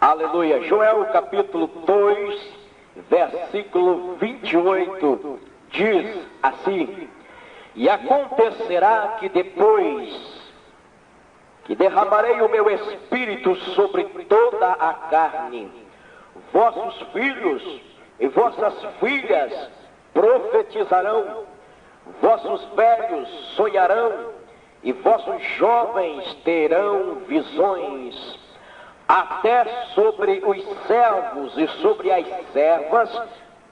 Aleluia. Joel capítulo 2, versículo 28, diz assim: e acontecerá que depois que derramarei o meu espírito sobre toda a carne, vossos filhos e vossas filhas profetizarão, vossos velhos sonharão, e vossos jovens terão visões. Até sobre os servos e sobre as servas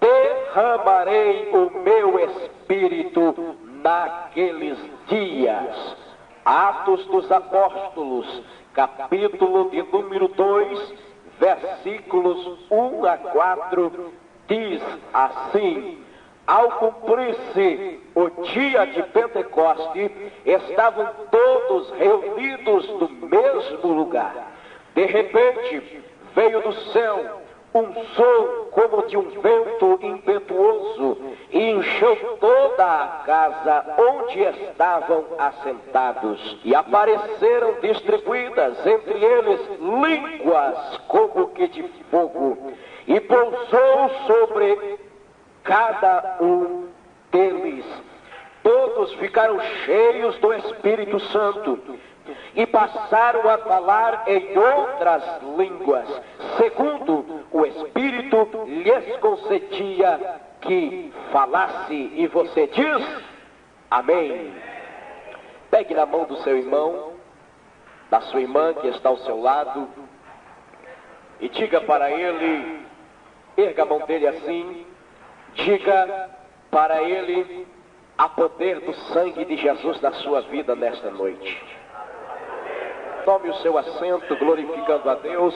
derramarei o meu espírito naqueles dias. Atos dos Apóstolos, capítulo de número 2, versículos 1 a 4, diz assim: ao cumprir-se o dia de Pentecoste, estavam todos reunidos no mesmo lugar. De repente, veio do céu um som como de um vento impetuoso e encheu toda a casa onde estavam assentados. E apareceram distribuídas entre eles línguas como que de fogo, e pousou sobre cada um deles. Todos ficaram cheios do Espírito Santo e passaram a falar em outras línguas, segundo o Espírito lhes concedia que falasse. E você diz amém. Pegue na mão do seu irmão, da sua irmã que está ao seu lado, e diga para ele, erga a mão dele assim, diga para ele: há poder do sangue de Jesus na sua vida nesta noite. Tome o seu assento, glorificando a Deus,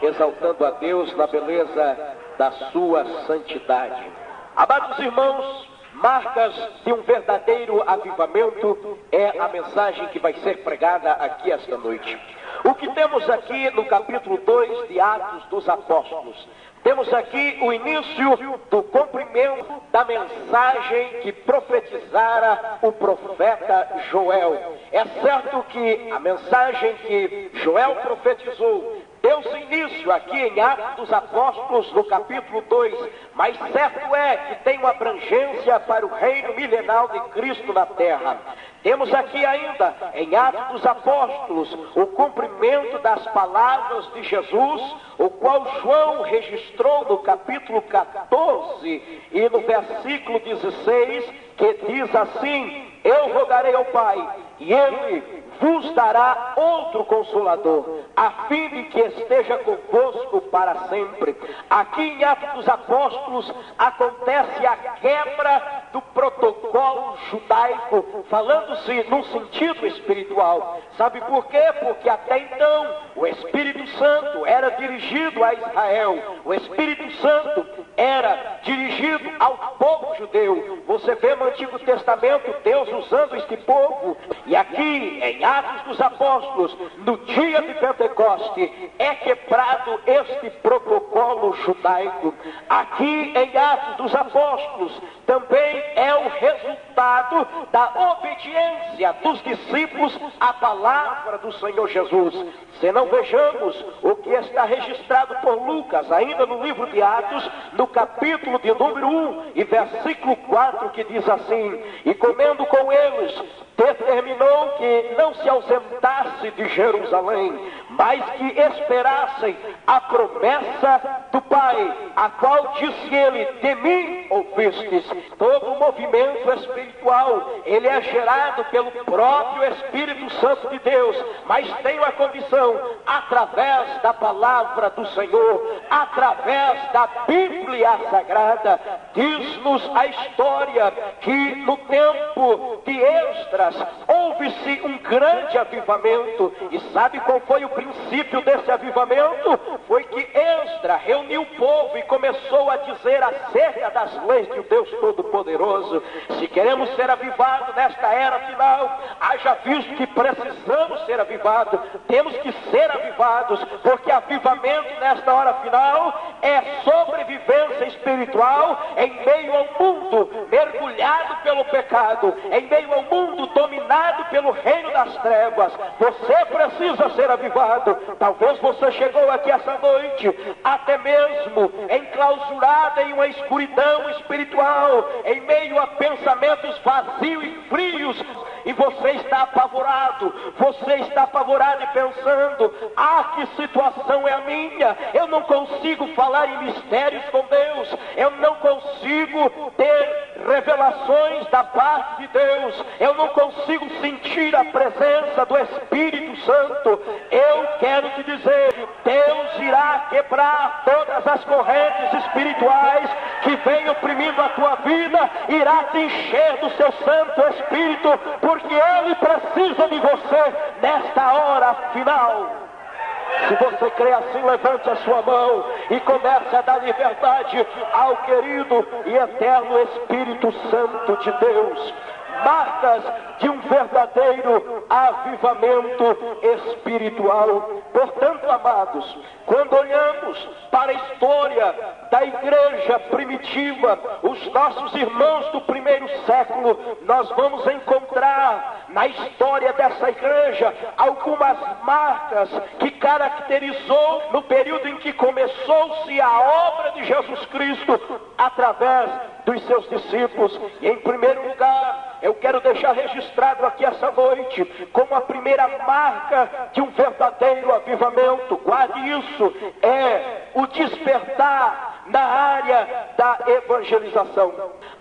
exaltando a Deus na beleza da sua santidade. Amados irmãos, marcas de um verdadeiro avivamento é a mensagem que vai ser pregada aqui esta noite. O que temos aqui no capítulo 2 de Atos dos Apóstolos? Temos aqui o início do cumprimento da mensagem que profetizara o profeta Joel. É certo que a mensagem que Joel profetizou deu-se início aqui em Atos dos Apóstolos, no capítulo 2, mas certo é que tem uma abrangência para o reino milenal de Cristo na terra. Temos aqui ainda, em Atos dos Apóstolos, o cumprimento das palavras de Jesus, o qual João registrou no capítulo 14 e no versículo 16, que diz assim: eu rogarei ao Pai, e Ele vos dará outro Consolador, a fim de que esteja convosco para sempre. Aqui em Atos dos Apóstolos acontece a quebra do protocolo judaico, falando-se num sentido espiritual. Sabe por quê? Porque até então o Espírito Santo era dirigido a Israel, o Espírito Santo era dirigido ao povo judeu. Você vê no Antigo Testamento Deus usando este povo, e aqui em Atos dos Apóstolos, no dia de Pentecoste, é quebrado este protocolo judaico. Aqui em Atos dos Apóstolos também é o resultado da obediência dos discípulos à palavra do Senhor Jesus. Se não vejamos o que está registrado por Lucas, ainda no livro de Atos, no capítulo de número 1 e versículo 4, que diz assim: e comendo com eles, determinou que não se ausentasse de Jerusalém, mas que esperassem a promessa do Pai, a qual disse ele: de mim ouvistes. Todo o movimento espiritual, ele é gerado pelo próprio Espírito Santo de Deus, mas tem uma condição: através da palavra do Senhor, através da Bíblia Sagrada. Diz-nos a história que no tempo de Esdras houve-se um grande avivamento. E sabe qual foi o princípio desse avivamento? Foi que Esdras reuniu o povo e começou a dizer acerca das leis de Deus Todo-Poderoso. Se queremos ser avivados nesta era final, haja visto que precisamos ser avivados, temos que ser avivados, porque avivamento nesta hora final é sobrevivência espiritual em meio ao mundo mergulhado pelo pecado, em meio ao mundo dominado pelo reino das trevas. Você precisa ser avivado. Talvez você chegou aqui essa noite, até mesmo enclausurado em uma escuridão espiritual, em meio a pensamentos vazios e frios, e você está apavorado. Você está apavorado e pensando: que situação é a minha? Eu não consigo falar em mistérios com Deus, eu não consigo ter revelações da parte de Deus, eu não consigo sentir a presença do Espírito Santo. Eu quero te dizer: Deus irá quebrar todas as correntes espirituais que vêm oprimindo a tua vida, irá te encher do seu Santo Espírito, porque Ele precisa de você nesta hora final. Se você crê assim, levante a sua mão e comece a dar liberdade ao querido e eterno Espírito Santo de Deus. Marcas de um verdadeiro avivamento espiritual. Portanto, amados, quando olhamos para a história da igreja primitiva, os nossos irmãos do primeiro século, nós vamos encontrar na história dessa igreja algumas marcas que caracterizou no período em que começou-se a obra de Jesus Cristo através dos seus discípulos. E em primeiro lugar, eu quero deixar registrado aqui essa noite como a primeira marca de um verdadeiro avivamento. Guarde isso: é o despertar na área da evangelização.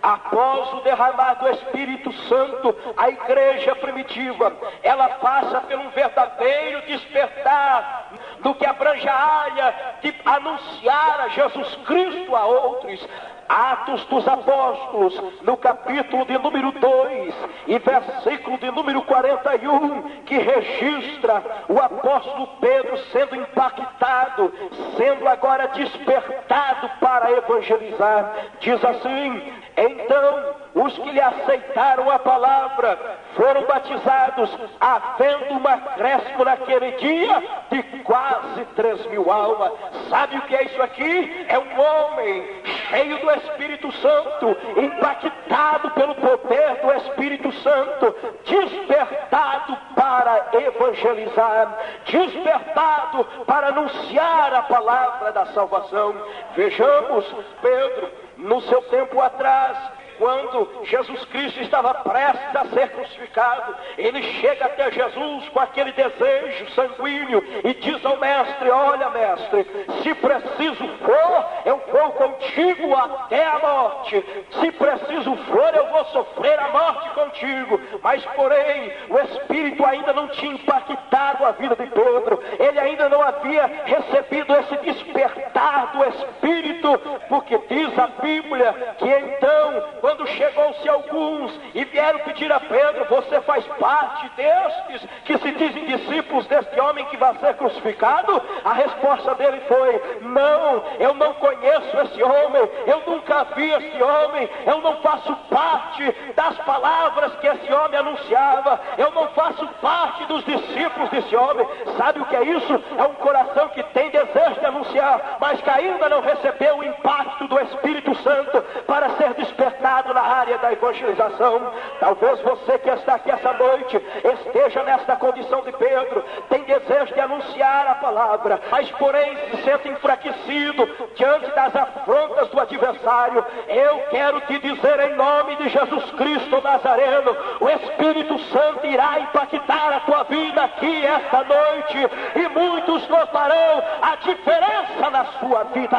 Após o derramar do Espírito Santo, a igreja primitiva, ela passa por um verdadeiro despertar no que abrange a área de anunciar a Jesus Cristo a outros. Atos dos Apóstolos, no capítulo de número 2 e versículo de número 41, que registra o apóstolo Pedro sendo impactado, sendo agora despertado para evangelizar. Diz assim: então os que lhe aceitaram a palavra foram batizados, havendo um acréscimo naquele dia de quase 3.000 almas. Sabe o que é isso aqui? É um homem cheio do Espírito Santo, impactado pelo poder do Espírito Santo, despertado para evangelizar, despertado para anunciar a palavra da salvação. Vejamos Pedro, no seu tempo atrás, quando Jesus Cristo estava prestes a ser crucificado, ele chega até Jesus com aquele desejo sanguíneo e diz ao mestre: olha, mestre, se preciso for, eu vou contigo até a morte. Se preciso for, eu vou sofrer a morte contigo. Mas porém, o Espírito ainda não tinha impactado a vida de Pedro. Ele ainda não havia recebido esse despertar do Espírito, porque diz a Bíblia que então, quando chegou-se alguns e vieram pedir a Pedro: você faz parte destes que se dizem discípulos deste homem que vai ser crucificado? A resposta dele foi: não, eu não conheço esse homem, eu nunca vi esse homem, eu não faço parte das palavras que esse homem anunciava, eu não faço parte dos discípulos desse homem. Sabe o que é isso? É um coração que tem desejo de anunciar, mas que ainda não recebeu o impacto do Espírito Santo para ser despertado na área da evangelização. Talvez você que está aqui essa noite esteja nesta condição de Pedro, tem desejo de anunciar a palavra, mas porém se sente enfraquecido diante das afrontas do adversário. Eu quero te dizer, em nome de Jesus Cristo Nazareno, o Espírito Santo irá impactar a tua vida aqui esta noite, e muitos notarão a diferença na sua vida.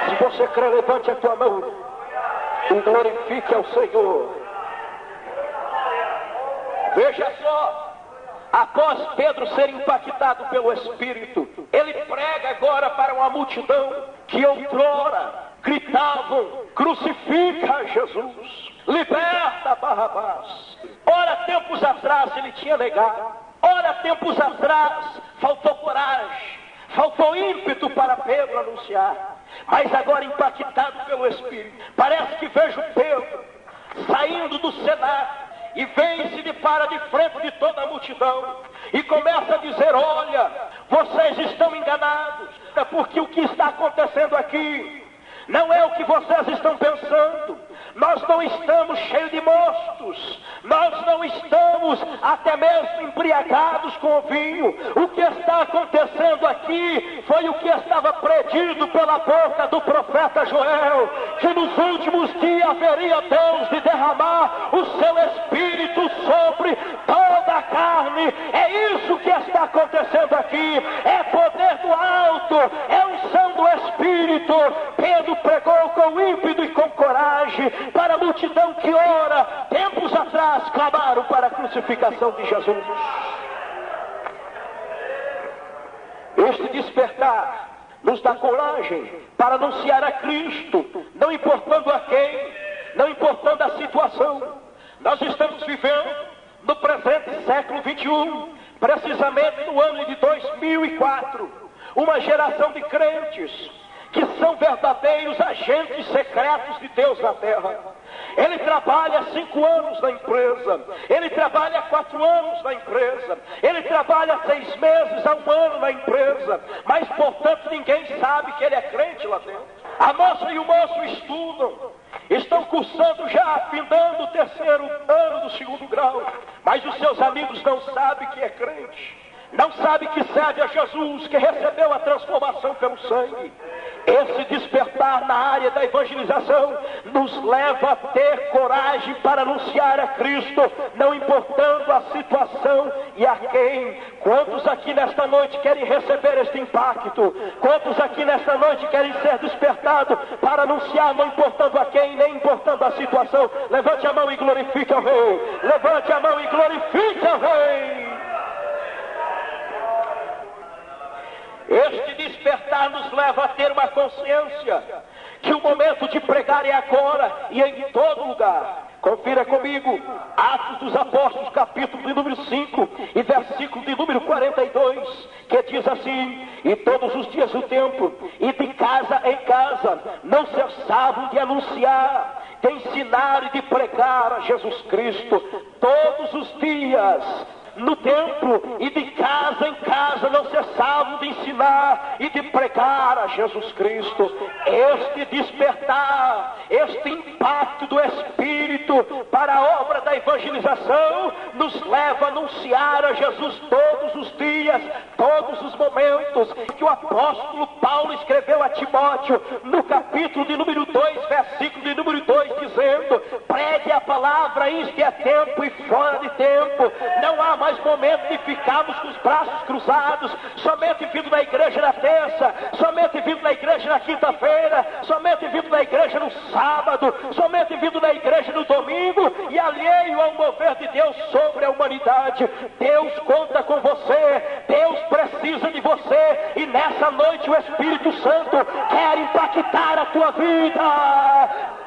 Se você crê, levante a tua mão e glorifique ao Senhor. Veja só, após Pedro ser impactado pelo Espírito, ele prega agora para uma multidão que outrora gritavam: crucifica Jesus, liberta Barrabás. Ora, tempos atrás ele tinha negado, ora, tempos atrás faltou coragem, faltou ímpeto para Pedro anunciar. Mas agora, impactado pelo Espírito, parece que vejo Pedro saindo do cenáculo e vem e se depara de frente de toda a multidão e começa a dizer: olha, vocês estão enganados, porque o que está acontecendo aqui não é o que vocês estão pensando, nós não estamos cheios de mostos, nós não estamos até mesmo embriagados com o vinho. O que está acontecendo aqui foi o que estava predito pela boca do profeta Joel, que nos últimos dias haveria Deus de derramar o seu Espírito sobre toda a carne. É isso que está acontecendo aqui, é poder do alto, é unção do Espírito. Pedro pregou com ímpeto e com coragem para a multidão que ora, tempos atrás clamaram para a crucificação de Jesus. Este despertar nos dá coragem para anunciar a Cristo, não importando a quem, não importando a situação. Nós estamos vivendo no presente século 21, precisamente no ano de 2004, uma geração de crentes que são verdadeiros agentes secretos de Deus na terra. Ele trabalha 5 anos na empresa, ele trabalha 4 anos na empresa, ele trabalha 6 meses a 1 ano na empresa, mas portanto ninguém sabe que ele é crente lá dentro. A moça e o moço estão cursando já, findando o 3º ano do 2º grau, mas os seus amigos não sabem que é crente, não sabe que serve a Jesus, que recebeu a transformação pelo sangue. Esse despertar na área da evangelização nos leva a ter coragem para anunciar a Cristo, não importando a situação e a quem. Quantos aqui nesta noite querem receber este impacto? Quantos aqui nesta noite querem ser despertados para anunciar, não importando a quem, nem importando a situação? Levante a mão e glorifique ao Rei. Levante a mão e glorifique ao Rei. Este despertar nos leva a ter uma consciência que o momento de pregar é agora e em todo lugar. Confira comigo, Atos dos Apóstolos, capítulo de número 5 e versículo de número 42, que diz assim: e todos os dias do templo, e de casa em casa, não cessavam de anunciar, de ensinar e de pregar a Jesus Cristo. Todos os dias, no templo e de casa em casa, não cessavam de ensinar e de pregar a Jesus Cristo. Este despertar, este impacto do Espírito para a obra da evangelização nos leva a anunciar a Jesus todos os dias, todos os momentos. Que o apóstolo Paulo escreveu a Timóteo no capítulo de número 2, versículo de número 2, dizendo: pregue a palavra, isto é tempo e fora de tempo. Não há mais momento de ficarmos com os braços cruzados, somente vindo na igreja na terça, somente vindo na igreja na quinta-feira, somente vindo na igreja no sábado, somente vindo na igreja no domingo e alheio ao mover de Deus sobre a humanidade. Deus conta com você, Deus precisa de você, e nessa noite o Espírito Santo quer impactar a tua vida.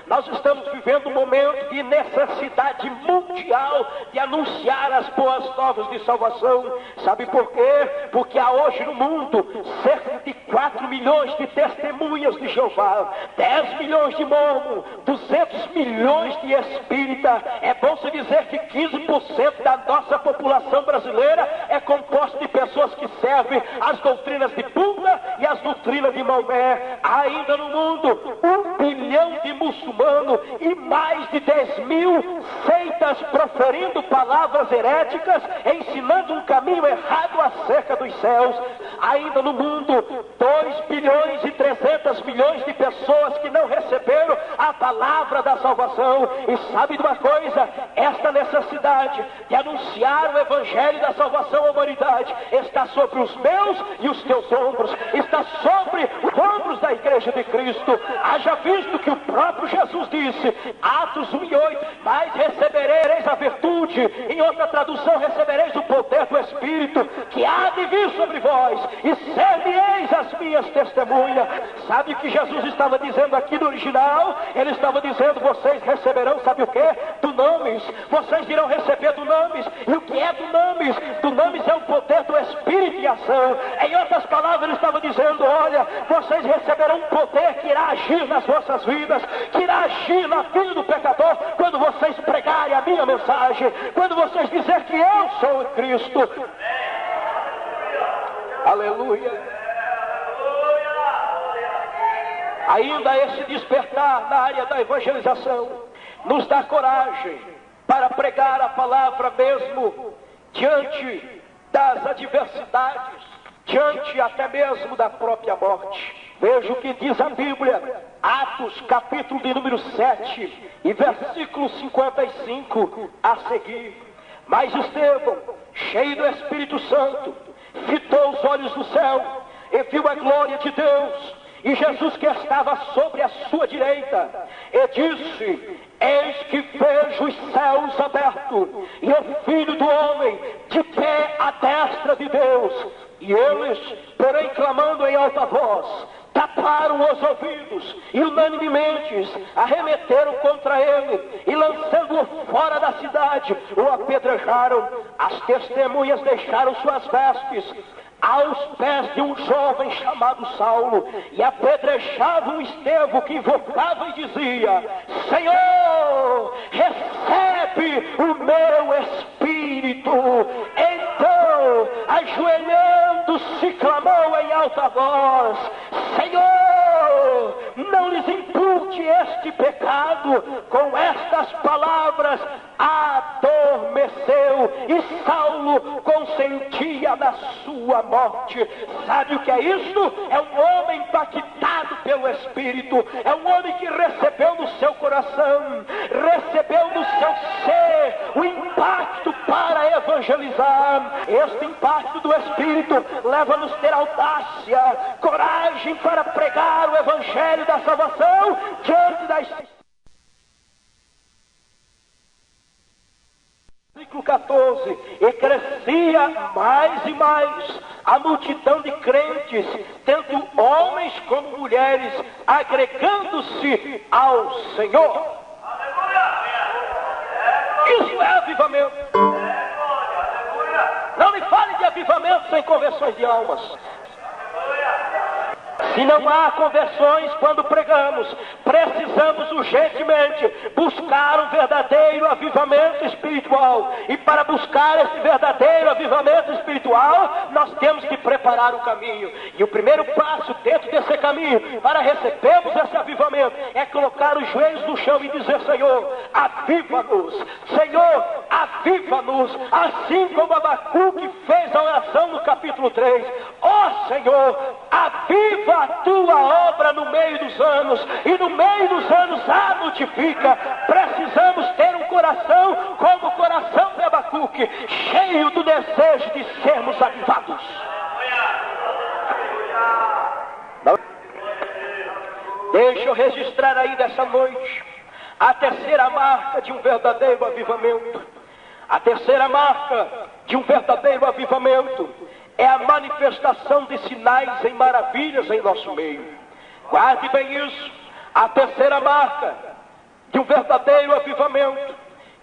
Nós estamos vivendo um momento de necessidade mundial de anunciar as boas novas de salvação. Sabe por quê? Porque há hoje no mundo cerca de 4 milhões de testemunhas de Jeová, 10 milhões de mormons, 200 milhões de espíritas. É bom se dizer que 15% da nossa população brasileira é composta de pessoas que servem as doutrinas de Buda e as doutrinas de Maomé. Há ainda no mundo 1 bilhão de muçulmanos e mais de 10 mil seitas proferindo palavras heréticas, ensinando um caminho errado acerca dos céus. Ainda no mundo 2 bilhões e 300 milhões de pessoas que não receberam a palavra da salvação. E sabe de uma coisa? Esta necessidade de anunciar o evangelho da salvação à humanidade está sobre os meus e os teus ombros, está sobre os ombros da igreja de Cristo. Haja visto que o próprio Jesus disse, Atos 1:8, mas recebereis a virtude, em outra tradução, recebereis o poder do Espírito, que há de vir sobre vós, e ser-me-eis as minhas testemunhas. Sabe o que Jesus estava dizendo aqui no original? Ele estava dizendo, vocês receberão, sabe o que? Dunamis. Vocês irão receber dunamis. E o que é dunamis? Dunamis é o poder do Espírito em ação. Em outras palavras, ele estava dizendo, olha, vocês receberão um poder que irá agir nas vossas vidas, que irá agir na vida do pecador, quando vocês pregarem a minha mensagem, quando vocês dizerem que eu sou o Cristo. Aleluia. Ainda esse despertar na área da evangelização nos dá coragem para pregar a palavra mesmo diante das adversidades, diante até mesmo da própria morte. Veja o que diz a Bíblia, Atos capítulo de número 7 e versículo 55 a seguir. Mas Estevão, cheio do Espírito Santo, fitou os olhos no céu e viu a glória de Deus e Jesus que estava sobre a sua direita, e disse: eis que vejo os céus abertos e o Filho do Homem de pé à destra de Deus. E eles, porém, clamando em alta voz, taparam os ouvidos e unanimemente arremeteram contra ele e, lançando-o fora da cidade, o apedrejaram. As testemunhas deixaram suas vestes aos pés de um jovem chamado Saulo e apedrejavam Estevão, que invocava e dizia: Senhor, recebe o meu espírito. Então, ajoelhando-se, clamou em alta voz: Senhor, não lhes impute este pecado. Com estas palavras adormeceu e Saulo consentia na sua morte. Sabe o que é isto? É um homem impactado pelo Espírito, é um homem que recebeu no seu coração, recebeu no seu ser o impacto para evangelizar. Este impacto do Espírito leva-nos a ter audácia, coragem para pregar o Evangelho da salvação diante das... Versículo 14: e crescia mais e mais a multidão de crentes, tanto homens como mulheres, agregando-se ao Senhor. Isso é avivamento. Não me fale de avivamento sem conversões de almas. Se não há conversões quando pregamos, precisamos urgentemente buscar um verdadeiro avivamento espiritual. E para buscar esse verdadeiro avivamento espiritual, nós temos que preparar o caminho. E o primeiro passo dentro desse caminho, para recebermos esse avivamento, é colocar os joelhos no chão e dizer: Senhor, aviva-nos. Senhor, aviva-nos. Assim como Abacuque fez a oração no capítulo 3. Ó Senhor, aviva a tua obra no meio dos anos, e no meio dos anos a multiplica. Precisamos ter um coração como o coração de Abacuque, cheio do desejo de sermos avivados. Deixa eu registrar aí dessa noite a terceira marca de um verdadeiro avivamento. A terceira marca de um verdadeiro avivamento é a manifestação de sinais e maravilhas em nosso meio. Guarde bem isso. A terceira marca de um verdadeiro avivamento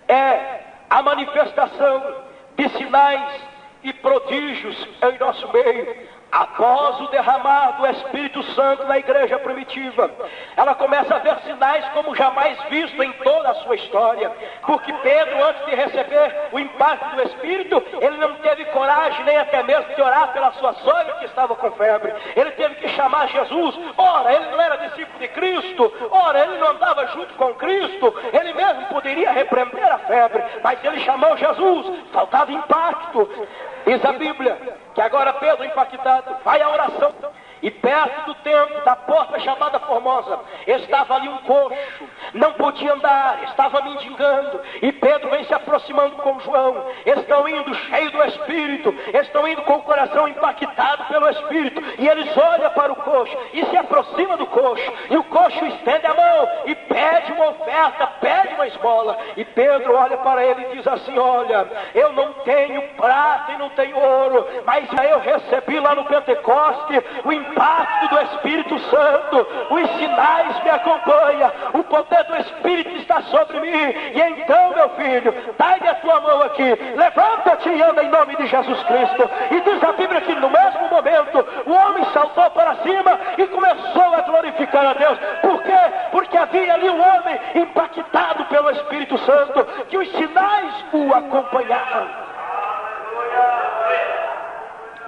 é a manifestação de sinais e prodígios em nosso meio. Após o derramar do Espírito Santo na igreja primitiva, ela começa a ver sinais como jamais visto em toda a sua história. Porque Pedro, antes de receber o impacto do Espírito, ele não teve coragem nem até mesmo de orar pela sua sogra que estava com febre. Ele teve que chamar Jesus. Ora, ele não era discípulo de Cristo. Ora, ele não andava junto com Cristo. Ele mesmo poderia repreender a febre, mas ele chamou Jesus. Faltava impacto. Diz a Bíblia que agora Pedro, impactado, vai à oração. E perto do templo, da porta chamada Formosa, estava ali um coxo, não podia andar, estava mendigando. E Pedro vem se aproximando com João. Estão indo cheio do Espírito, estão indo com o coração impactado pelo Espírito. E eles olham para o coxo e se aproximam do coxo. E o coxo estende a mão e pede uma oferta, pede uma esmola. E Pedro olha para ele e diz assim: olha, eu não tenho prata e não tenho ouro, mas eu recebi lá no Pentecoste o impacto do Espírito Santo, os sinais me acompanham, o poder do Espírito está sobre mim. E então, meu filho, dai a tua mão aqui, levanta-te e anda em nome de Jesus Cristo. E diz a Bíblia que no mesmo momento o homem saltou para cima e começou a glorificar a Deus. Por quê? Porque havia ali um homem impactado pelo Espírito Santo, que os sinais o acompanhavam.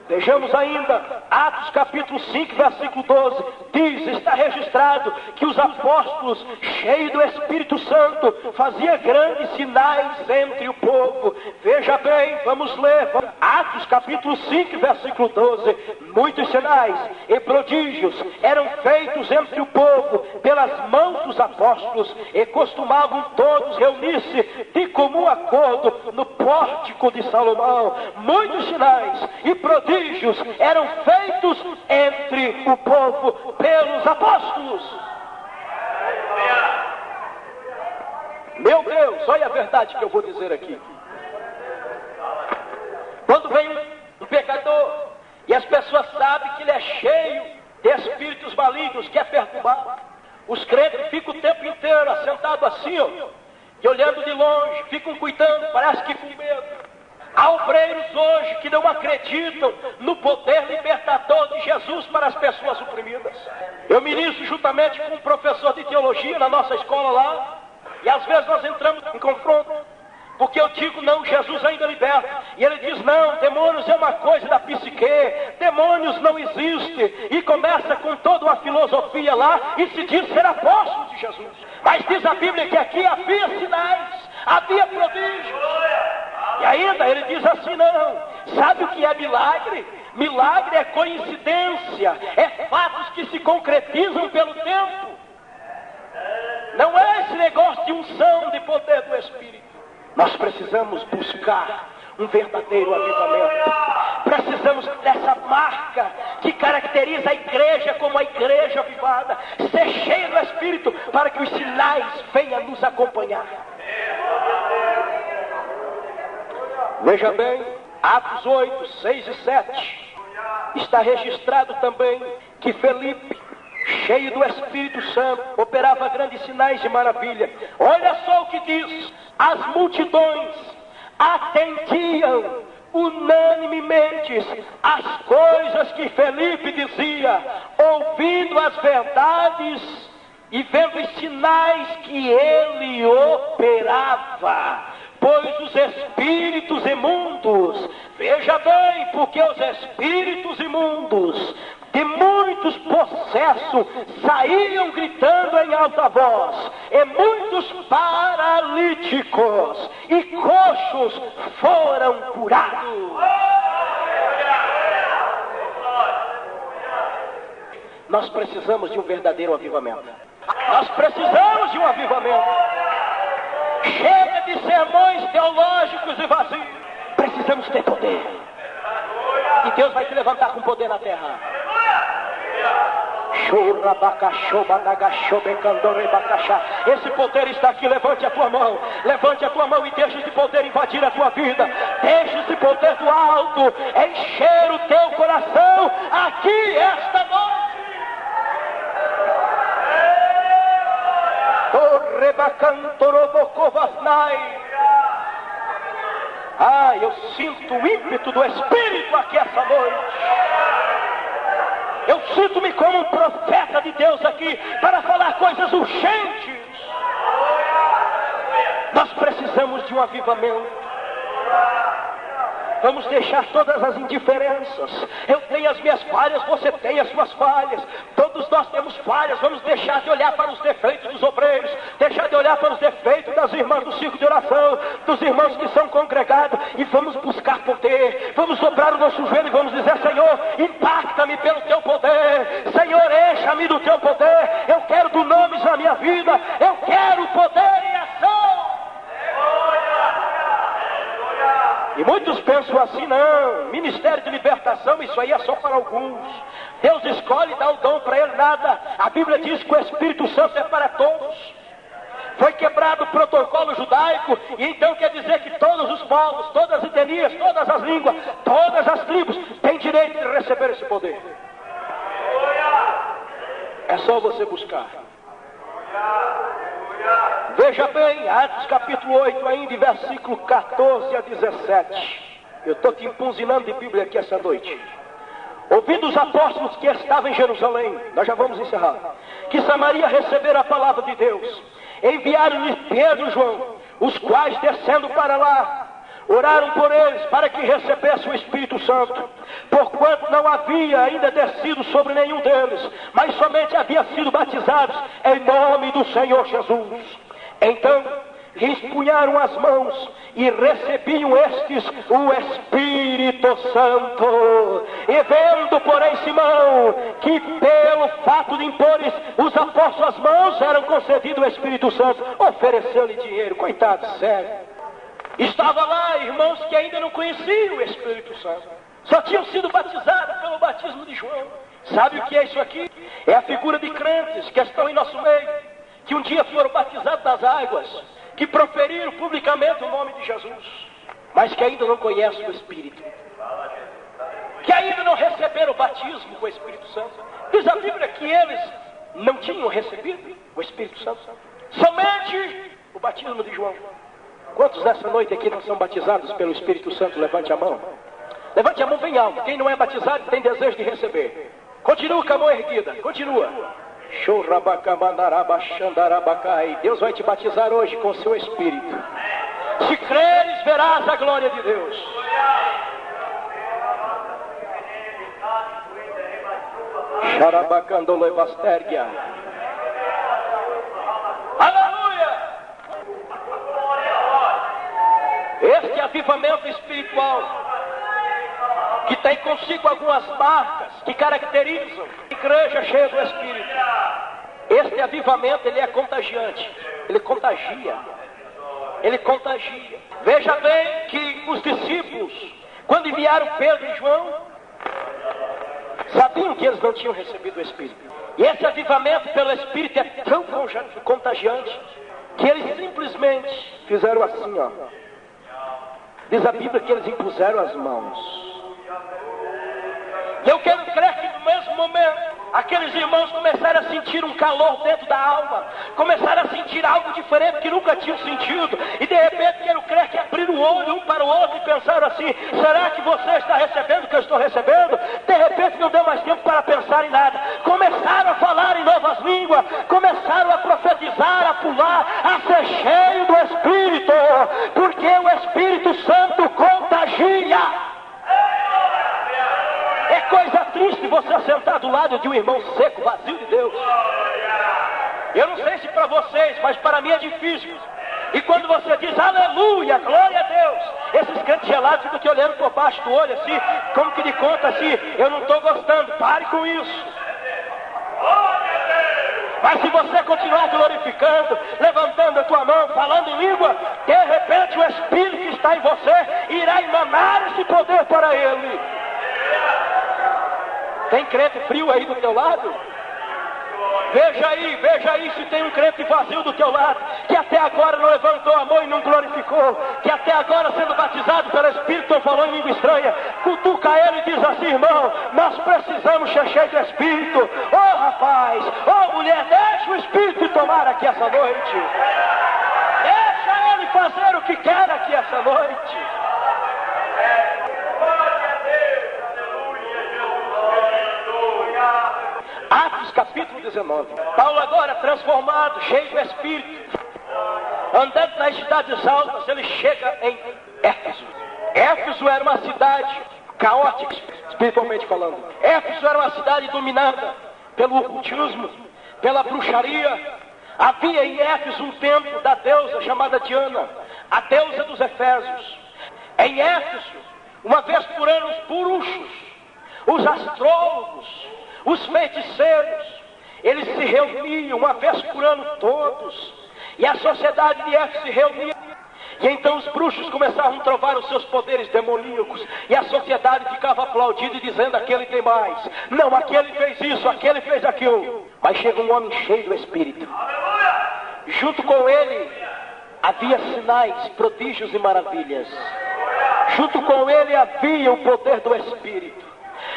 Vejamos ainda, Atos capítulo 5, versículo 12, está registrado que os apóstolos, cheios do Espírito Santo, faziam grandes sinais entre o povo. Veja bem, vamos ler, Atos capítulo 5, versículo 12, muitos sinais e prodígios eram feitos entre o povo pelas mãos dos apóstolos, e costumavam todos reunir-se de comum acordo no pórtico de Salomão. Muitos sinais e prodígios eram feitos entre o povo pelos apóstolos. Meu Deus, olha a verdade que eu vou dizer aqui. Quando vem um pecador e as pessoas sabem que ele é cheio de espíritos malignos, que é perturbado, os crentes ficam o tempo inteiro assentados assim, ó, e olhando de longe, ficam cuidando, parece que com medo. Há obreiros hoje que não acreditam no poder libertador de Jesus para as pessoas oprimidas. Eu ministro juntamente com um professor de teologia na nossa escola lá, e às vezes nós entramos em confronto, porque eu digo, não, Jesus ainda liberta. E ele diz, não, demônios é uma coisa da psique, demônios não existem. E começa com toda uma filosofia lá, e se diz ser apóstolo de Jesus. Mas diz a Bíblia que aqui havia sinais, havia prodígios. E ainda ele diz assim, não, sabe o que é milagre? Milagre é coincidência, é fatos que se concretizam pelo tempo. Não é esse negócio de unção, de poder do Espírito. Nós precisamos buscar um verdadeiro avivamento. Precisamos dessa marca que caracteriza a igreja como a igreja avivada. Ser cheio do Espírito para que os sinais venham nos acompanhar. Veja bem, Atos 8, 6 e 7. Está registrado também que Felipe, cheio do Espírito Santo, operava grandes sinais de maravilha. Olha só o que diz: as multidões atendiam unanimemente às coisas que Felipe dizia, ouvindo as verdades e vendo os sinais que ele operava. Pois os espíritos imundos, veja bem, porque os espíritos imundos de muitos possessos saíam gritando em alta voz, e muitos paralíticos e coxos foram curados. Nós precisamos de um verdadeiro avivamento. Nós precisamos de um avivamento. Chega de sermões teológicos e vazios. Precisamos ter poder. E Deus vai te levantar com poder na terra. Esse poder está aqui. Levante a tua mão. Levante a tua mão e deixe esse poder invadir a tua vida. Deixe esse poder do alto encher o teu coração aqui esta noite. Ah, eu sinto o ímpeto do Espírito aqui essa noite. Eu sinto-me como um profeta de Deus aqui para falar coisas urgentes. Nós precisamos de um avivamento. Vamos deixar todas as indiferenças. Eu tenho as minhas falhas, você tem as suas falhas. Todos nós temos falhas. Vamos deixar de olhar para os defeitos dos obreiros, deixar de olhar para os defeitos das irmãs do círculo de oração, dos irmãos que são congregados, e vamos buscar poder. Vamos dobrar o nosso joelho e vamos dizer: Senhor, impacta-me pelo teu poder. Senhor, encha-me do teu poder. Eu quero dunamis na minha vida. Eu quero poder em ação. E muitos pensam assim: não, ministério de libertação, isso aí é só para alguns. Deus escolhe e dá o dom para ele, nada. A Bíblia diz que o Espírito Santo é para todos. Foi quebrado o protocolo judaico, e então quer dizer que todos os povos, todas as etnias, todas as línguas, todas as tribos têm direito de receber esse poder. É só você buscar. Veja bem, Atos capítulo 8 ainda, versículo 14 a 17. Eu estou te impunzinando de Bíblia aqui essa noite. Ouvindo os apóstolos que estavam em Jerusalém, nós já vamos encerrar, que Samaria recebera a palavra de Deus, enviaram-lhe Pedro e João, os quais, descendo para lá, Oraram por eles para que recebessem o Espírito Santo, porquanto não havia ainda descido sobre nenhum deles, mas somente havia sido batizados em nome do Senhor Jesus. Então lhes punharam as mãos e recebiam estes o Espírito Santo. E vendo, porém, Simão, que pelo fato de impores os apóstolos as mãos, eram concedido o Espírito Santo, ofereceu-lhe dinheiro. Coitado, sério. Estava lá irmãos que ainda não conheciam o Espírito Santo, só tinham sido batizados pelo batismo de João. Sabe o que é isso aqui? É a figura de crentes que estão em nosso meio, que um dia foram batizados nas águas, que proferiram publicamente o nome de Jesus, mas que ainda não conhecem o Espírito, que ainda não receberam o batismo com o Espírito Santo. Diz a Bíblia que eles não tinham recebido o Espírito Santo, somente o batismo de João. Quantos nessa noite aqui não são batizados pelo Espírito Santo? Levante a mão. Levante a mão bem alto. Quem não é batizado tem desejo de receber. Continua com a mão erguida. Continua. Deus vai te batizar hoje com o seu Espírito. Se creres, verás a glória de Deus. Aleluia! Este avivamento espiritual, que tem consigo algumas marcas que caracterizam a igreja cheia do Espírito. Este avivamento, ele é contagiante. Ele contagia. Ele contagia. Veja bem que os discípulos, quando enviaram Pedro e João, sabiam que eles não tinham recebido o Espírito. E esse avivamento pelo Espírito é tão contagiante que eles simplesmente fizeram assim, ó. Diz a Bíblia que eles impuseram as mãos. E eu quero crer que no mesmo momento, aqueles irmãos começaram a sentir um calor dentro da alma, começaram a sentir algo diferente que nunca tinham sentido, e de repente quero crer que abriram o olho um para o outro e pensaram assim: será que você está recebendo o que eu estou recebendo? De repente não deu mais tempo para pensar em nada, começaram a falar em novas línguas, começaram a profetizar, a pular, a ser cheio do Espírito, porque o Espírito Santo contagia. É coisa triste você sentar do lado de um irmão seco, vazio de Deus. Eu não sei se para vocês, mas para mim é difícil. E quando você diz aleluia, glória a Deus, esses crentes gelados ficam te olhando por baixo do olho assim, como que de conta assim: eu não estou gostando, pare com isso. Mas se você continuar glorificando, levantando a tua mão, falando em língua, de repente o Espírito que está em você irá emanar esse poder para ele. Tem crente frio aí do teu lado? Veja aí se tem um crente vazio do teu lado, que até agora não levantou a mão e não glorificou, que até agora sendo batizado pelo Espírito não falou em língua estranha. Cutuca ele e diz assim: irmão, nós precisamos ser cheios do Espírito. Oh rapaz, oh mulher, deixa o Espírito tomar aqui essa noite. Deixa ele fazer o que quer aqui essa noite. Atos capítulo 19. Paulo agora transformado, cheio do Espírito, andando nas cidades altas, ele chega em Éfeso. Éfeso era uma cidade caótica, espiritualmente falando. Éfeso era uma cidade dominada pelo ocultismo, pela bruxaria. Havia em Éfeso um templo da deusa chamada Diana, a deusa dos Efésios. Em Éfeso, uma vez por ano, os bruxos, os astrólogos, os feiticeiros, eles se reuniam uma vez por ano todos, e a sociedade de Éfeso se reunia, e então os bruxos começavam a trovar os seus poderes demoníacos, e a sociedade ficava aplaudindo e dizendo: aquele tem mais, não, aquele fez isso, aquele fez aquilo. Mas chega um homem cheio do Espírito, junto com ele havia sinais, prodígios e maravilhas, junto com ele havia o poder do Espírito.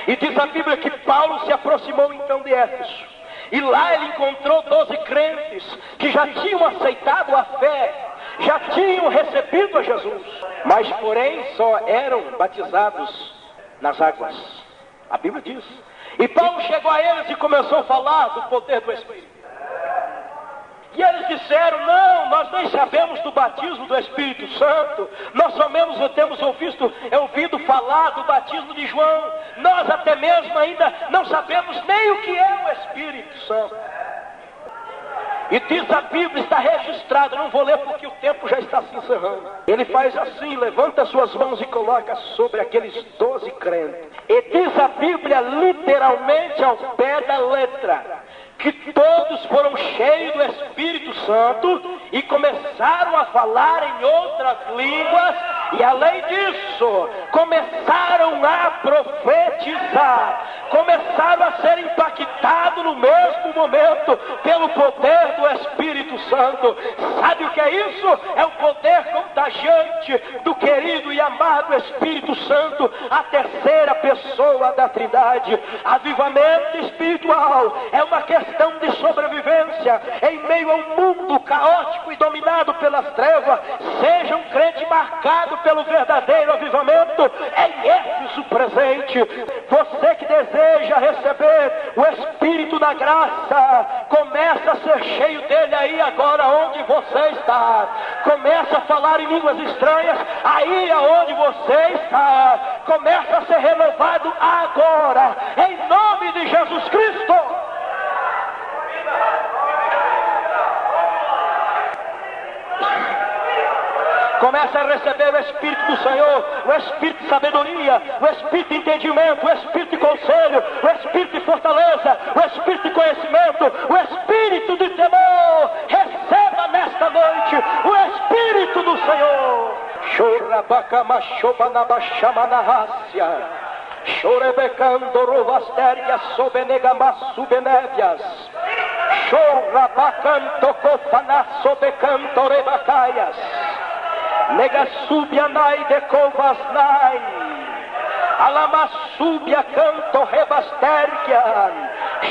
E diz a Bíblia que Paulo se aproximou então de Éfeso, e lá ele encontrou 12 crentes que já tinham aceitado a fé, já tinham recebido a Jesus, mas porém só eram batizados nas águas. A Bíblia diz. E Paulo chegou a eles e começou a falar do poder do Espírito. E eles disseram: não, nós nem sabemos do batismo do Espírito Santo, nós somente temos ouvido falar do batismo de João, nós até mesmo ainda não sabemos nem o que é o Espírito Santo. E diz a Bíblia, está registrado, não vou ler porque o tempo já está se encerrando. Ele faz assim, levanta suas mãos e coloca sobre aqueles 12 crentes. E diz a Bíblia literalmente ao pé da letra, que todos foram cheios do Espírito Santo e começaram a falar em outras línguas, e além disso, começaram a profetizar, começaram a ser impactados no mesmo momento pelo poder do Espírito Santo. Sabe o que é isso? É o poder contagiante do querido e amado Espírito Santo, a terceira pessoa da Trindade. Avivamento espiritual é uma questão de sobrevivência em meio ao mundo caótico e dominado pelas trevas. Seja um crente marcado pelo verdadeiro avivamento em Éfeso presente. Você que deseja receber o Espírito da graça, começa a ser cheio dele aí agora onde você está. Começa a falar em línguas estranhas aí aonde você está. Começa a ser renovado agora, em nome de Jesus Cristo. Começa a receber o Espírito do Senhor, o Espírito de sabedoria, o Espírito de entendimento, o Espírito de conselho, o Espírito de fortaleza, o Espírito de conhecimento, o Espírito de temor. Receba nesta noite o Espírito do Senhor. Chorabacamachobanabachamanahássia, chorebecando rovastérias sobenegamassubenévias, chorabacanto cofanasobecanto rebacaias, Negasubianai de Covasnai, Alamasubia canto rebastérgia,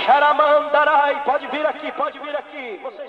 Charamandarai. Pode vir aqui, pode vir aqui. Você